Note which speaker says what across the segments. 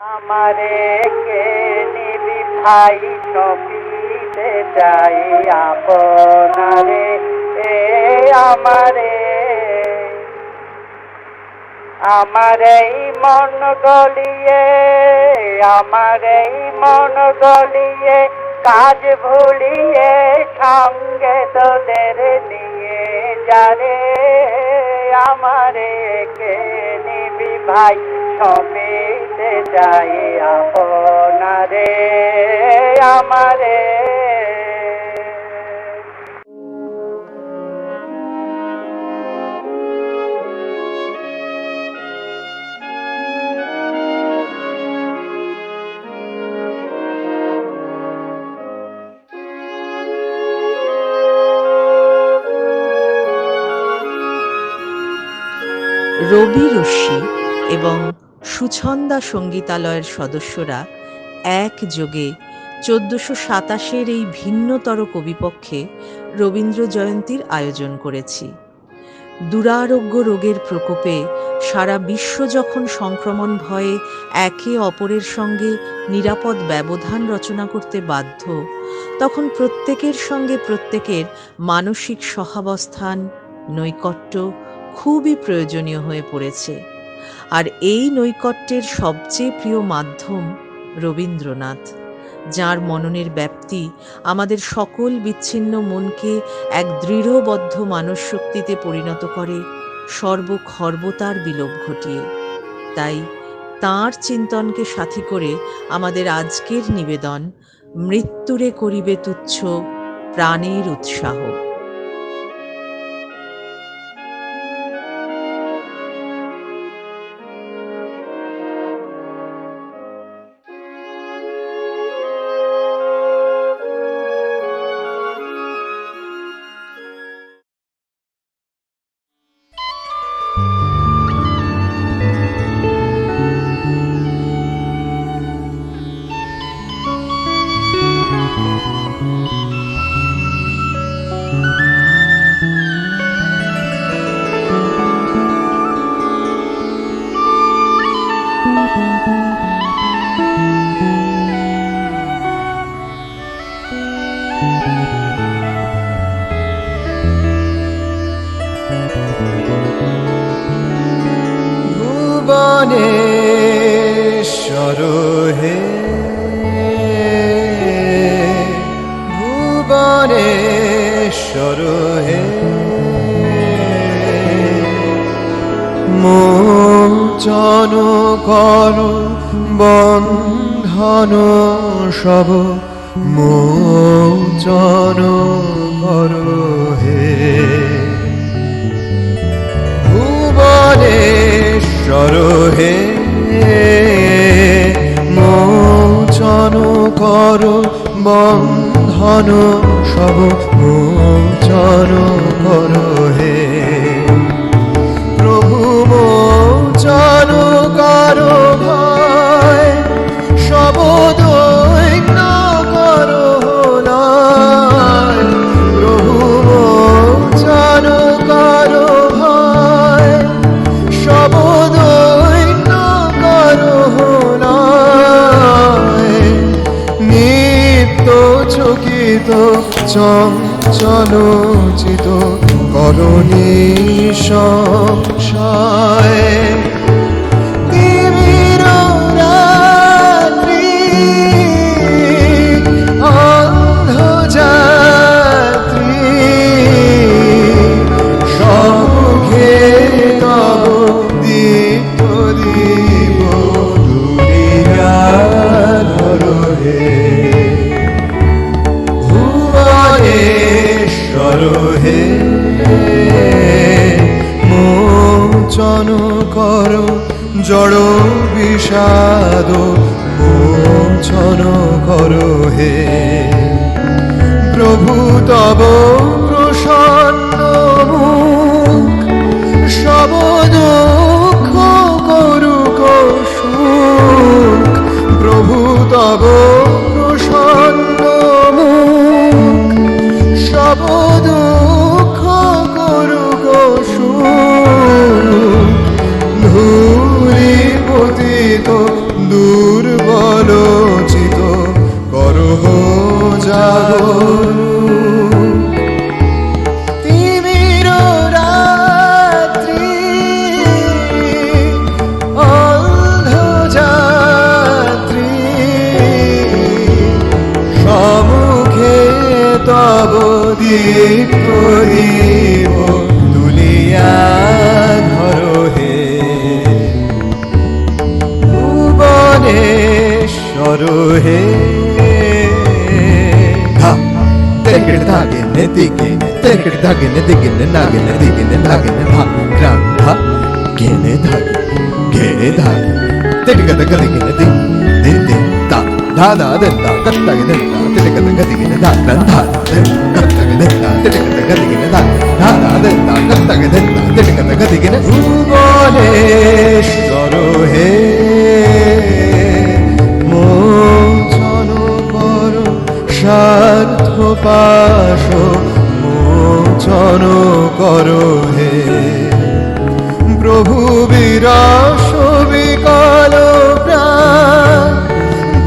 Speaker 1: আমারে কে নিবি ভাই সপিতে যাই আপনারে আমারে আমার এই মন গলিয়ে কাজ ভুলিয়ে সঙ্গে তোদের নিয়ে যারে আমারে কে নিবি ভাই সপিতে যাই আপনারে আমারে।
Speaker 2: রবি রশ্মি এবং সুছন্দা সঙ্গীতালয়ের সদস্যরা একযোগে 1427 এই ভিন্নতর কবিপক্ষে রবীন্দ্র জয়ন্তীর আয়োজন করেছি। দুরারোগ্য রোগের প্রকোপে সারা বিশ্ব যখন সংক্রমণ ভয়ে একে অপরের সঙ্গে নিরাপদ ব্যবধান রচনা করতে বাধ্য, তখন প্রত্যেকের সঙ্গে প্রত্যেকের মানসিক সহাবস্থান, নৈকট্য খুবই প্রয়োজনীয় হয়ে পড়েছে। আর এই নৈকট্যের সবচেয়ে প্রিয় মাধ্যম রবীন্দ্রনাথ, যাঁর মননের ব্যাপ্তি আমাদের সকল বিচ্ছিন্ন মনকে এক দৃঢ়বদ্ধ মানসশক্তিতে পরিণত করে, সর্বখর্বতার বিলোপ ঘটিয়ে। তাই তাঁর চিন্তনকে সাথী করে আমাদের আজকের নিবেদন, মৃত্যুরে করিবে তুচ্ছ প্রাণের উৎসাহ।
Speaker 3: ভুবনেশ্বর হে, ভুবনেশ্বর হে, মোচন কর বন্ধন সব, মোচন কর হে। ভুবনেশ্বর হে, মোচন কর বন্ধন সব, মোচন কর হে। প্রভু মোচন কর ভয়, সব দৈন্য কর লয়। প্রভু মোচন কর ভয়, সব দৈন্য কর লয়। নিত্য চকিত চঞ্চল চিত করণী সংশয়। তিমির রাত্রি অন্ধযাত্রী, সম্মুখে তব দীপ্ত দীপ দুলিয়া ধর হে। ভুবনেশ্বর হে, মোচন কর জড় বিষাদ, মোচন কর হে। প্রভু তব প্রসন্ন মুখ, সব দুঃখ করুক সুখ। প্রভু তব প্রসন্ন মুখ, সব দুঃখ করুক সুখ। ধূলি পতিত দূর দীপ্ত দীপ তুলিয়া ধরো হে ভুবনেশ্বর হে তেরকেট ধাগে নে দিগে তেরকেট ধাগে নে দিগে নাগে নে দিগে নাগে নে ধা গ্রাম ধা গেনে ধাগে গেনে ধাগে তেরকেট ধাগে নে দিগে দিন দিন তা ধা ধা দেন তা কত্তা গে দেন তা তেরকেট ধাগে নে ধা ধা ধা কত্তা গে দেন তা তেরকেট ধাগে নে ধা ধা ধা দেন তা কত্তা গে দেন তা তেরকেট ধাগে নে ভুবনেশ্বর হে মোচন কর সার্থ পাশ মোচন কর হে প্রভু বিরস বিকল প্রাণ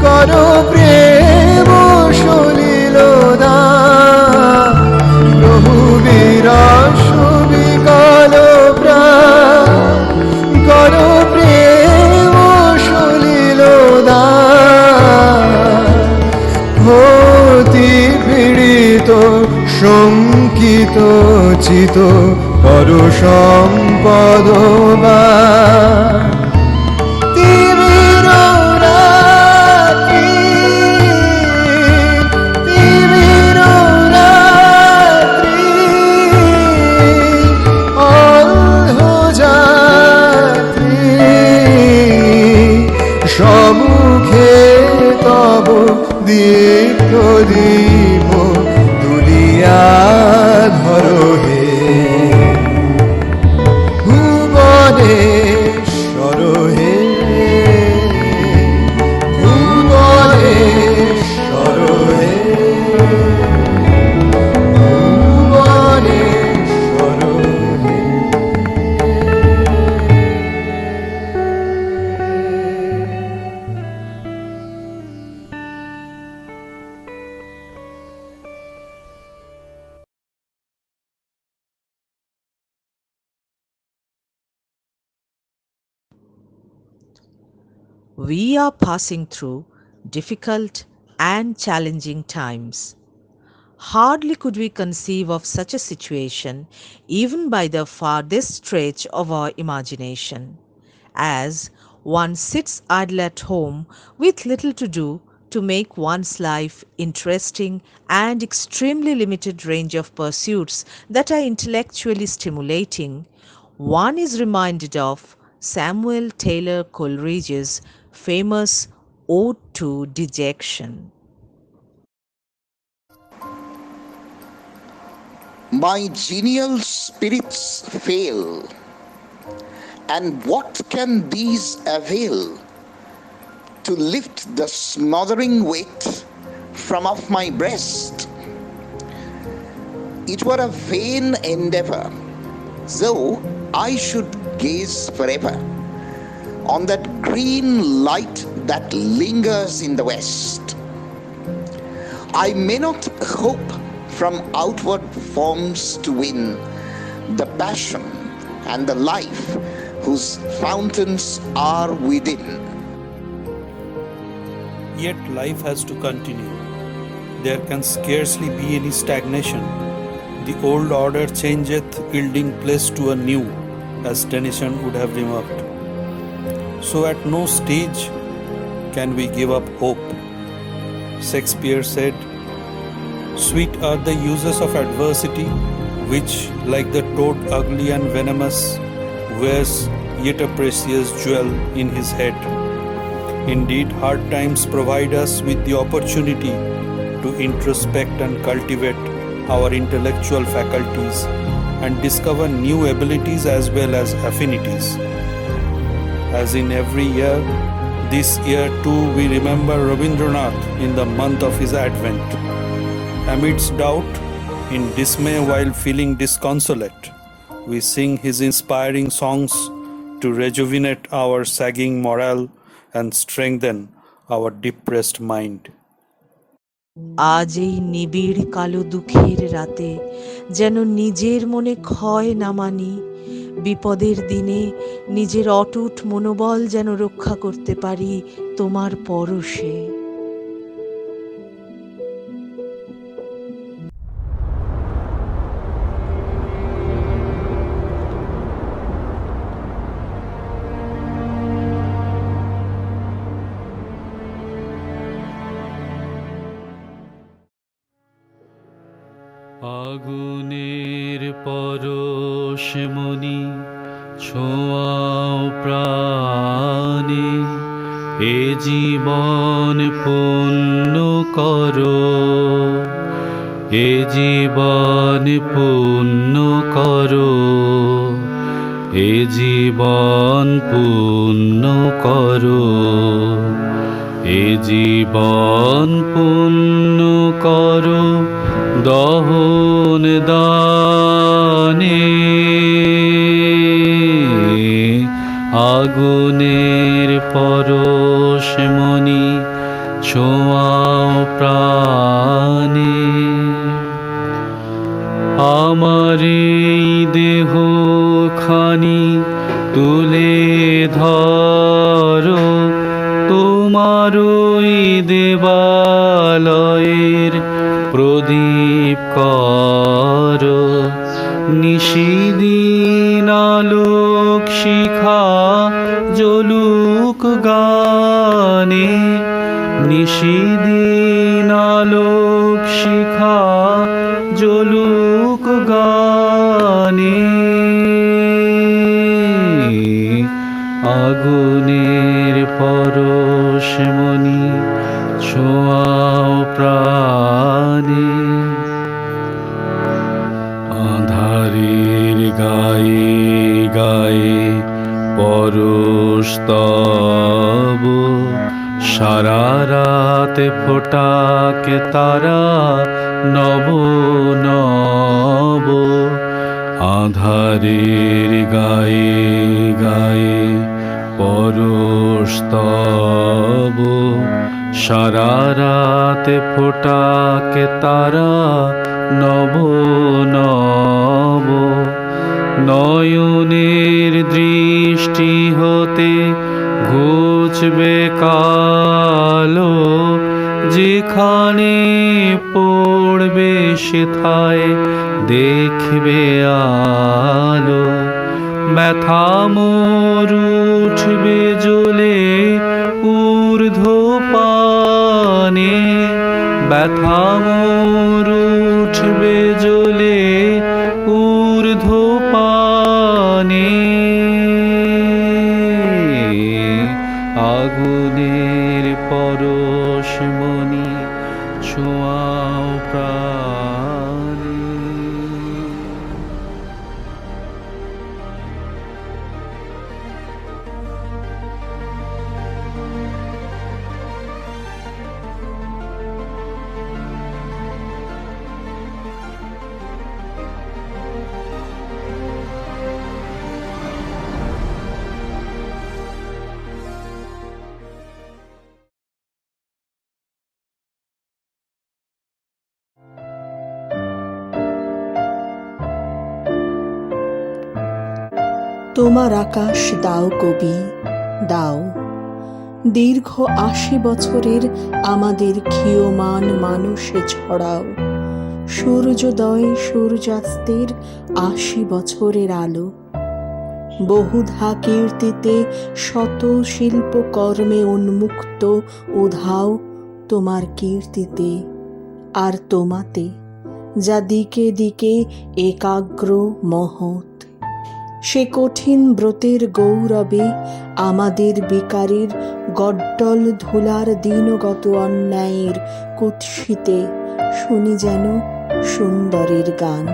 Speaker 3: কর প্রেম সলিল দান প্রভু বিরস বিকল প্রাণ কর প্রেম সলিল দান হতি পীড়িত শঙ্কিত চিত কর সম্পদ তিমির রাত্রি তিমির রাত্রি অন্ধ যাত্রী সম্মুখে তব দীপ্ত দীপ তুলিয়া ধরো হে ভুবনেশ্বর হে ভুবনেশ্বর হে ভুবনেশ্বর হে
Speaker 2: We are passing through difficult and challenging times. Hardly could we conceive of such a situation even by the farthest stretch of our imagination. As one sits idle at home with little to do to make one's life interesting and extremely limited range of pursuits that are intellectually stimulating, one is reminded of Samuel Taylor Coleridge's famous Ode to Dejection.
Speaker 4: My genial spirits fail, and what can these avail to lift the smothering weight from off my breast? It were a vain endeavor, though I should gaze forever on that green light that lingers in the west. I may not hope from outward forms to win the passion and the life whose fountains are within.
Speaker 5: Yet life has to continue. There can scarcely be any stagnation. The old order changeth, yielding place to a new, as Tennyson would have remarked. So at no stage can we give up hope. Shakespeare said, "Sweet are the uses of adversity, which, like the toad ugly and venomous, wears yet a precious jewel in his head." Indeed, hard times provide us with the opportunity to introspect and cultivate our intellectual faculties and discover new abilities as well as affinities. As in every year, this year too we remember Rabindranath in the month of his advent. Amidst doubt, in dismay while feeling disconsolate, we sing his inspiring songs to rejuvenate our sagging morale and strengthen our depressed mind.
Speaker 2: আজ এই নিবিড় কালো দুঃখের রাতে যেন নিজের মনে ক্ষয় না মানি, বিপদের দিনে নিজের অটুট মনোবল যেন রক্ষা করতে পারি তোমার পরশে।
Speaker 6: ছোঁয়াও প্রাণে এ জীবন পূর্ণ করো, এ জীবন পূর্ণ করো, এ জীবন পূর্ণ করো, এ জীবন পূর্ণ করো দহন দানে, আগুনের পরশমণি ছোঁয়াও প্রাণে। আমার এই দেহ খানি তুলে ধরো, তোমার ওই দেবালয়ের প্রদীপ করো, নিশিদিন আলোক শিখা জ্বলুক গানে, নিশিদিন আলোক শিখা জ্বলুক গানে, আগুনের পরশমণি ছোঁয়াও প্রাণে। আঁধারের গায়ে গায়ে পরশ তব, সারা রাতে ফোটাকে তারা নব নব। আঁধারের গায়ে গায়ে পরশ তব, সারা রাতে ফোটাকে তারা নব নব। নয়নের দৃষ্টি হতে ঘুচবে কালো, যেখানে পড়বে সেথায় দেখবে আলো। ব্যথা মোর উঠবে জ্বলে ঊর্ধ্ব পানে, ব্যথা মোর উঠবে জ্বলে ঊর্ধ্ব পানে, আগুনের পরশমণি ছোঁয়াও প্রাণে।
Speaker 7: তোমার আকাশ দাও কবি, দাও দীর্ঘ ৮০ বছরের আমাদের ক্ষীয়মান মানুষে ছড়াও। সূর্যোদয় সূর্যাস্তের ৮০ বছরের আলো, বহুধা কীর্তিতে শত শিল্পকর্মে উন্মুক্ত উধাও তোমার কীর্তিতে আর তোমাতে, যা দিকে দিকে একাগ্র মহৎ। সে কঠিন ব্রতের গৌরবে আমাদের বিকারের গড্ডল ধুলার দিনগত অন্যায়ের কুৎসিতে শুনি যেন সুন্দরের গান।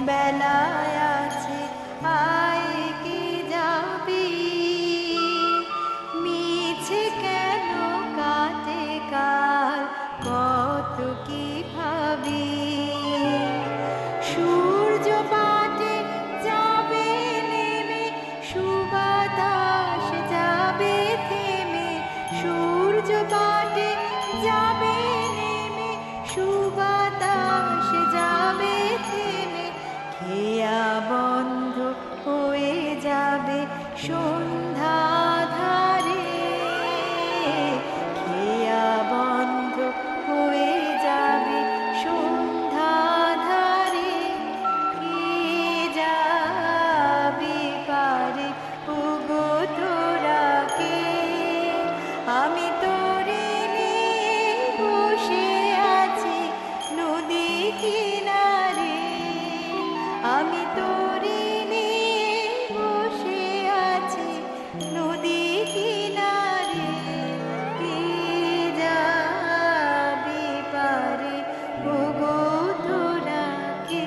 Speaker 8: বেলায় আছে আয় কি যাবি, মিছে কেন কাটে কাল কত কি ভাবি। সূর্য পাটে যাবে নেমে, সুবাতাস যাবে থেমে, সূর্য পাটে যাবে নেমে, সুবাতাস যাবে থেমে, খেয়া বন্ধ হয়ে যাবে সন্ধ্যা ধারে, খেয়া বন্ধ হয়ে যাবে সন্ধ্যা ধারে, কে যাবে পারে ওগো তোরা কে, আমি তোরে নিয়ে বসে আছি নদী কিনারে, আমি তোরে নিয়ে বসে আছি নদী কিনারে, কে যাবে পারে ওগো তোরা কে।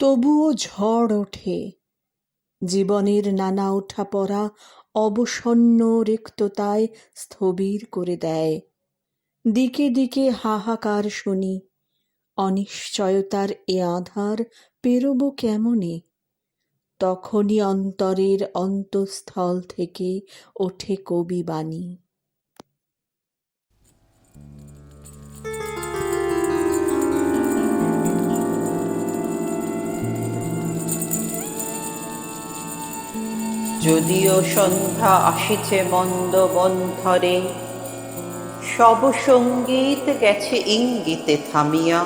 Speaker 7: তবুও ঝড় ওঠে, জীবনের নানা ওঠা পড়া অবসন্ন রিক্ততায় স্থবির করে দেয়। দিকে দিকে হাহাকার শুনি, অনিশ্চয়তার এ আধার পেরোব কেমনে। তখনই অন্তরের অন্তঃস্থল থেকে ওঠে কবি বাণী।
Speaker 9: যদিও সন্ধ্যা আসিছে মন্দ বন্ধরে, সব সঙ্গীত গেছে ইঙ্গিতে থামিয়া,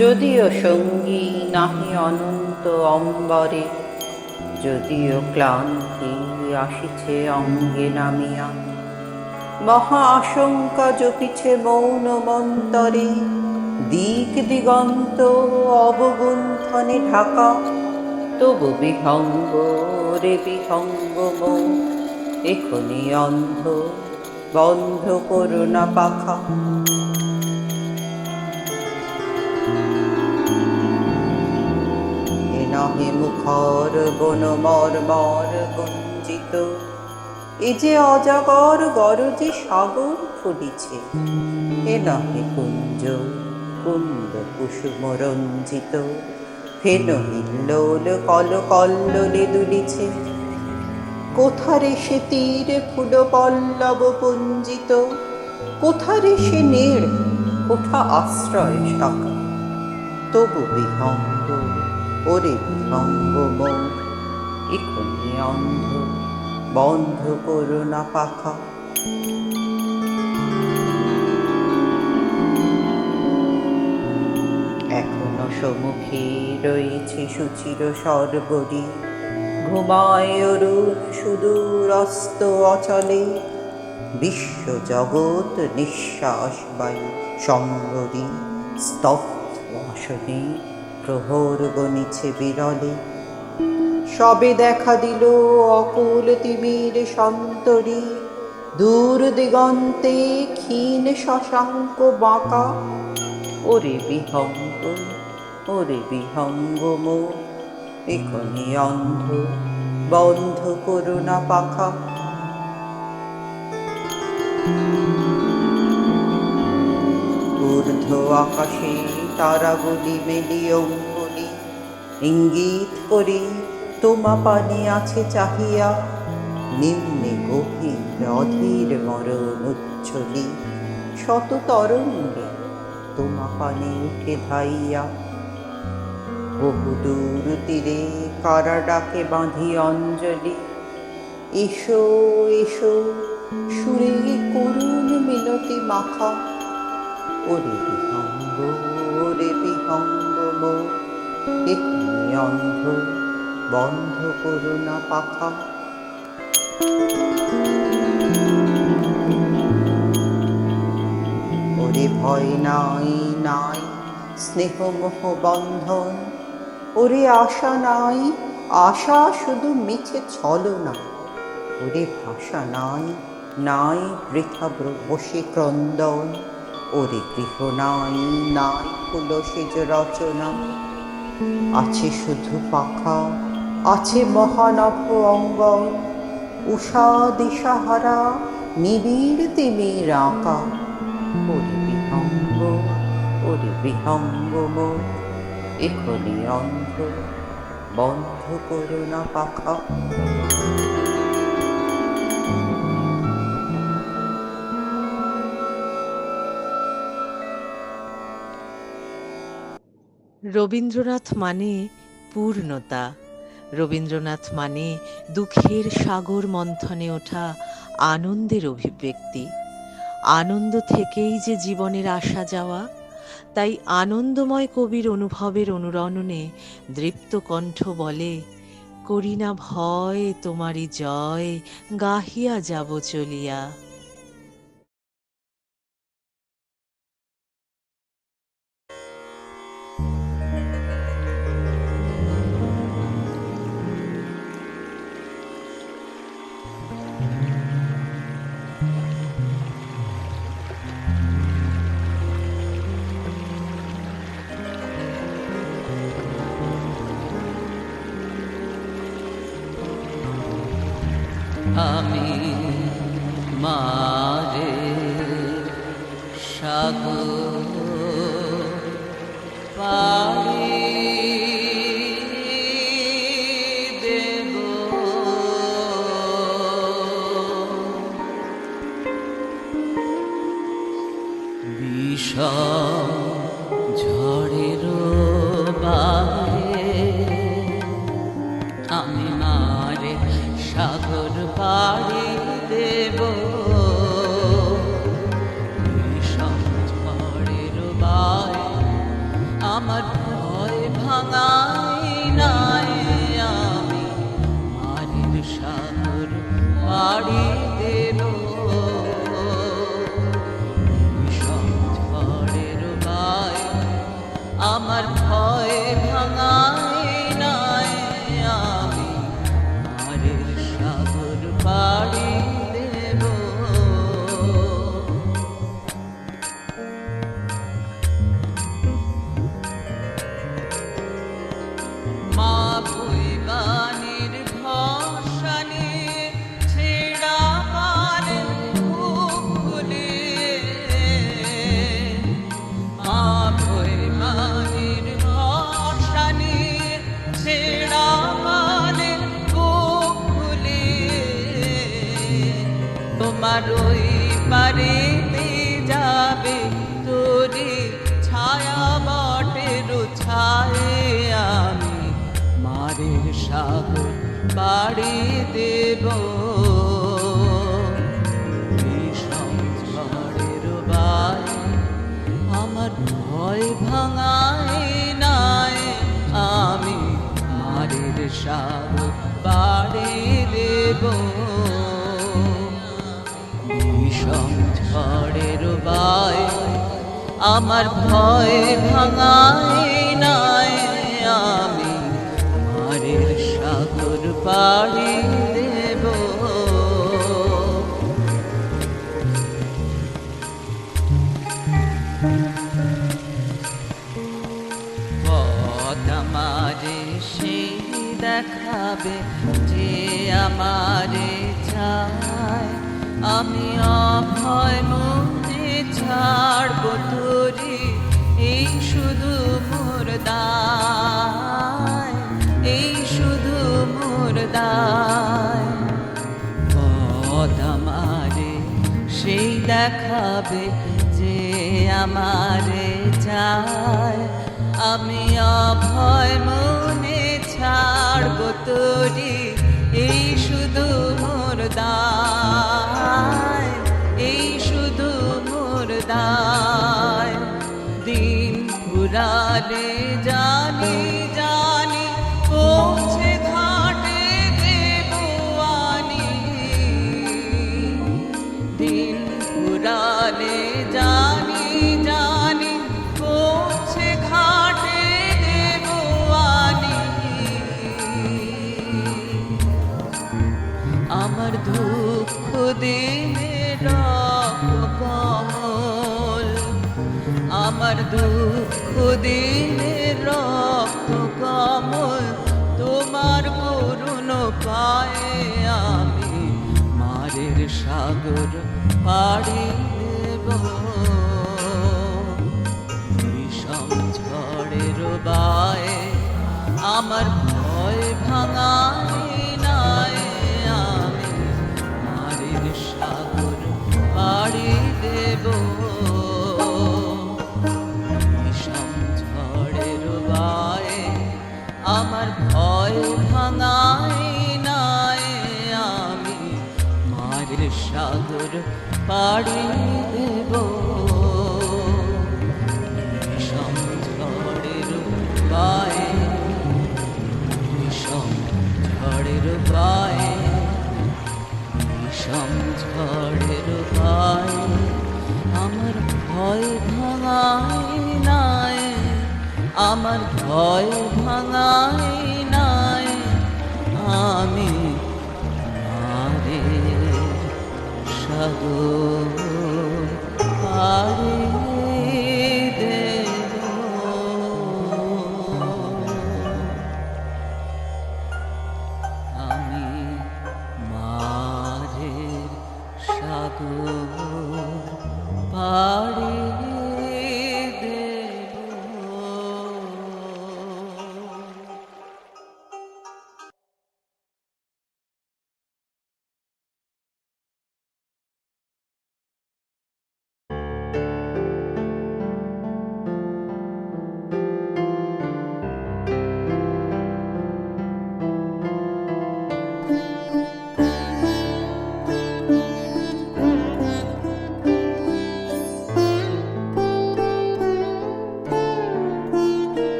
Speaker 9: যদিও সঙ্গী নাহি অনন্ত অম্বরে, যদিও ক্লান্তি আসিছে অঙ্গে নামিয়া, মহা আশঙ্কা জপিছে মৌন মন্তরে, দিক দিগন্ত অবগুণ্ঠনে ঢাকা, তবু বিহঙ্গ রে বিহঙ্গ মন, এখনি অন্ধ বন্ধ করো না পাখা। এ নহে মুখর বন মর্মর গুঞ্জিত, এ যে অজাগর গরজে সাগর ফুলিছে, এ নহে কুঞ্জ কুন্দ কুসুম রঞ্জিত, ফেন হিল্লোল কল কল্লোলে দুলিছে, কোথারে সে তীর ফুল পল্লব পুঞ্জিত, কোথারে সে নীড় কোঠা আশ্রয় শাখা, তবু বিহঙ্গ ওরে বিহঙ্গ মন, এখনি অন্ধ বন্ধ করো না পাখা। এখনো সম্মুখে রয়েছে সুচির সর্বরী, ঘুমায় অরুণ সুদূর অস্ত অচলে, বিশ্ব জগৎ নিঃশ্বাস বায়ু সম্বরী, স্তব্ধ আসনে প্রহর গণিছে বিরলে, সবে দেখা দিল অকুল তিমির সন্তরী, দূর দিগন্তে ক্ষীণ শশাঙ্ক বাঁকা, ওরে বিহঙ্গ ওরে বিহঙ্গ মন, এখনি অন্ধ বন্ধ করো না পাখা। ঊর্ধ্ব আকাশে তারাগুলি মেলি অঙ্গুলি, ইঙ্গিত করি তোমা পানি আছে চাহিয়া, নিম্নে গভীর অধীর মরণ উচ্ছলি, শত তরঙ্গে তোমা পানে উঠে ধাইয়া, বহুদূর তীরে কারা ডাকে বাঁধি অঞ্জলি, এসো এসো সুরে করুণ মিনতি মাখা, ওরে বিহঙ্গ মন, এখনি অন্ধ বন্ধ করো না পাখা। ওরে ভয় নাই নাই স্নেহ মোহ বন্ধন, ওরে আশা নাই আশা শুধু মিছে ছলনা। ওরে ভাষা নাই, নাই বৃথা বসে ক্রন্দন। ওরে গৃহ নাই, নাই হলো সেজ রচনা। আছে শুধু পাখা, আছে মহানভ অঙ্গন। উষা দিশাহারা নিবিড় তিমির আঁকা। ওরে বিহঙ্গ, ওরে বিহঙ্গ মোর, এখনি অন্ধ, বন্ধ করো না পাখা।
Speaker 2: রবীন্দ্রনাথ মানে পূর্ণতা। রবীন্দ্রনাথ মানে দুঃখের সাগর মন্থনে ওঠা আনন্দের অভিব্যক্তি। আনন্দ থেকেই যে জীবনের আসা যাওয়া। তাই আনন্দময় কবির অনুভবের অনুরণনে দৃপ্ত কণ্ঠ বলে, করি না ভয় তোমারই জয়, গাহিয়া যাব চলিয়া।
Speaker 10: আমি মারে সাগর পাড়ি দেব, বিষম ঝড়ের বাহে আমি মারে সাগর পাড়ি দেব। বিষম ঝড়ের বায়ে আমার ভয় ভাঙাই নাই, আমি মারের সাগর পাড়ি দেব। বিষম ঝড়ের বায়ে আমার ভয় ভাঙাই নাই, আমি মারের সাগর পাড়ি দেব। মা ভৈবানের ভরসানে ছেঁড়া পানের বুক খুলে, মা ভৈবানের ভরসানে ছেঁড়া পানের বুক খুলে, তোমার ওই পারেতে যাবে তোরে ছায়া বটের ছায়ে, আমি মারের সাগর পাড়ি দেব। বিষম ঝড়ের বায়ে আমার ভয় ভাঙাই নাই, আমি মারের সাগর পাড়ি দেব। বিষম ঝড়ের বায়ে আমার ভয় ভাঙাই নাই, আমি মারের সাগর পাড়ি দেব। পথ আমারে সেই দেখাবে যে আমারে চায়, আমি অভয় মুক্তি ছাড়ব তোরে, এই শুধু মোর দায়, এই শুধু মোর দায়। পথ আমারে সেই দেখাবে যে আমারে চায়, আমি অভয় মনে ছাড়ব তোরে, এই শুধু মোর দায়, এই শুধু মোর দায়। দিন ফুরালে জানি জানি পৌঁছে ঘাটে দেব আনি, দিন ফুরালে জানি জানি পৌঁছে ঘাটে দেব আনি। আমার দুঃখ দিনের রক্ত কমল তোমার করুণ পায়ে আমি মারের সাগর পাড়ি দেব বিষম ঝড়ের বায়ে আমার ভয় ভাঙাই নাই আমি মারের সাগর পাড়ি দেব বিষম ঝড়ের বায়ে আমার ভয় ভাঙাই নাই আমি মারের সাগর পাড়ি দেব বিষম ঝড়ের বায়ে বিষম ঝড়ের বায়ে বিষম ঝড়ের বায়ে আমার ভয় ভাঙাই নাই আমার ভয় ভাঙাই নাই আমি মারে সাগর পাড়ি দেব আমি মাঝের সাগর পাড়ি দেব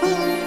Speaker 8: ভয়